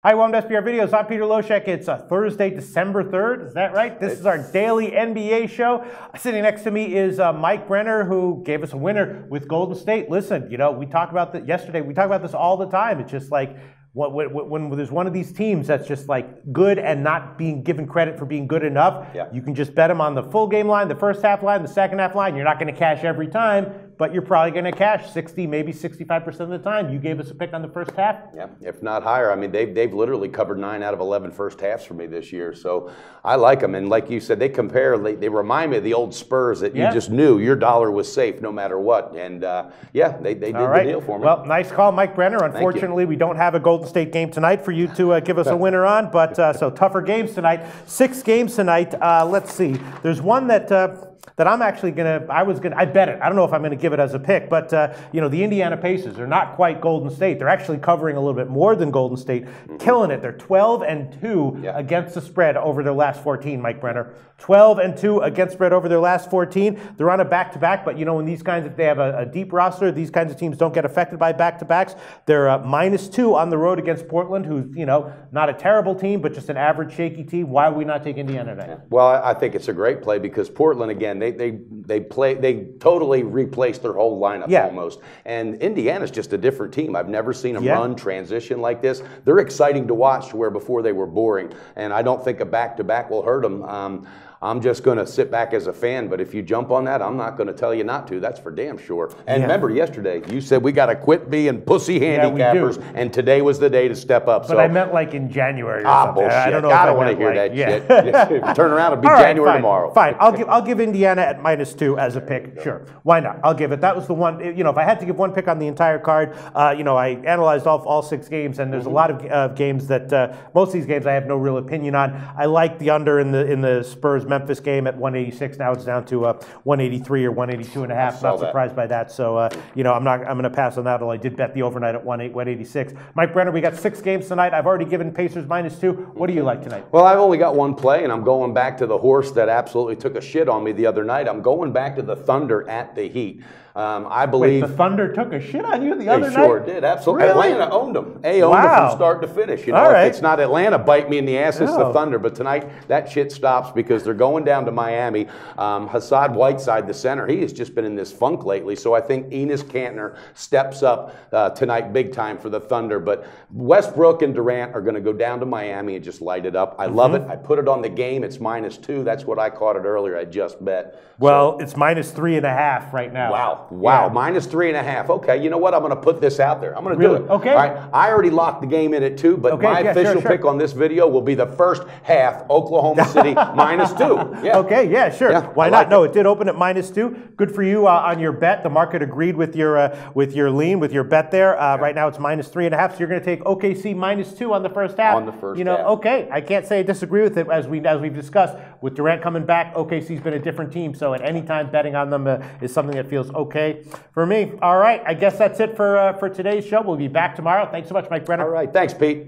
Hi, welcome to SBR Videos. I'm Peter Loshak. It's Thursday, December 3rd. Is that right? This is our daily NBA show. Sitting next to me is Mike Brenner, who gave us a winner with Golden State. Listen, you know, we talked about this yesterday. We talk about this all the time. It's just like when there's one of these teams that's just like good and not being given credit for being good enough, you can just bet them on the full game line, the first half line, the second half line. You're not going to cash every time, but you're probably going to cash 60, maybe 65% of the time. You gave us a pick on the first half. Yeah, if not higher. I mean, they've literally covered 9 out of 11 first halves for me this year. So I like them. And like you said, they remind me of the old Spurs that you just knew your dollar was safe no matter what. And yeah, they did the deal for me. Well, nice call, Mike Brenner. Unfortunately, we don't have a Golden State game tonight for you to give us a winner on. But so tougher games tonight. 6 games tonight. Let's see. There's one that I'm actually I bet it. I don't know if I'm gonna give it as a pick, but you know, the Indiana Pacers are not quite Golden State. They're actually covering a little bit more than Golden State, killing it. They're 12-2 against the spread over their last 14, Mike Brenner. 12-2 against spread over their last 14. They're on a back-to-back, but you know, when these kinds, if they have a deep roster, these kinds of teams don't get affected by back-to-backs. They're -2 on the road against Portland, who's, you know, not a terrible team, but just an average shaky team. Why would we not take Indiana tonight? Well, I think it's a great play because Portland, again, they totally replaced their whole lineup almost. And Indiana's just a different team. I've never seen them run transition like this. They're exciting to watch, where before they were boring. And I don't think a back-to-back will hurt them. I'm just going to sit back as a fan, but if you jump on that, I'm not going to tell you not to. That's for damn sure. And remember, yesterday you said we got to quit being pussy handicappers, and today was the day to step up. But I meant like in January or something. Bullshit. I don't know. I don't want to hear that shit. Turn around, it'll be January tomorrow. Fine. I'll give Indiana at -2 as a pick. Sure, why not? I'll give it. That was the one. You know, if I had to give one pick on the entire card, you know, I analyzed all 6 games, and there's a lot of games that most of these games I have no real opinion on. I like the under in the Spurs-Memphis game at 186. Now it's down to 183 or 182.5. Not surprised by that. So you know, I'm going to pass on that. Although I did bet the overnight at 186. Mike Brenner, we got 6 games tonight. I've already given Pacers -2. What do you like tonight? Well, I've only got one play, and I'm going back to the horse that absolutely took a shit on me the other night. I'm going back to the Thunder at the Heat. I believe the Thunder took a shit on you the other night? They sure did, absolutely. Really? Atlanta owned them. They owned them from start to finish. You know, if it's not Atlanta bite me in the ass, it's the Thunder. But tonight, that shit stops because they're going down to Miami. Hassan Whiteside, the center, he has just been in this funk lately. So I think Enes Kanter steps up tonight big time for the Thunder. But Westbrook and Durant are going to go down to Miami and just light it up. I love it. I put it on the game. It's -2. That's what I caught it earlier. I just bet. Well, it's -3.5 right now. Wow, -3.5. Okay, you know what? I'm going to put this out there. I'm going to do it. Okay. All right. I already locked the game in at 2, but my official pick on this video will be the first half, Oklahoma City -2. Yeah. Okay, yeah, sure. Yeah, why not? No, it did open at -2. Good for you on your bet. The market agreed with your lean, with your bet there. Right now it's -3.5. So you're going to take OKC -2 on the first half. On the first half. You know, half. Okay. I can't say I disagree with it as we've discussed. With Durant coming back, OKC's been a different team. So at any time betting on them is something that feels okay for me. All right, I guess that's it for today's show. We'll be back tomorrow. Thanks so much, Mike Brenner. All right, thanks, Pete.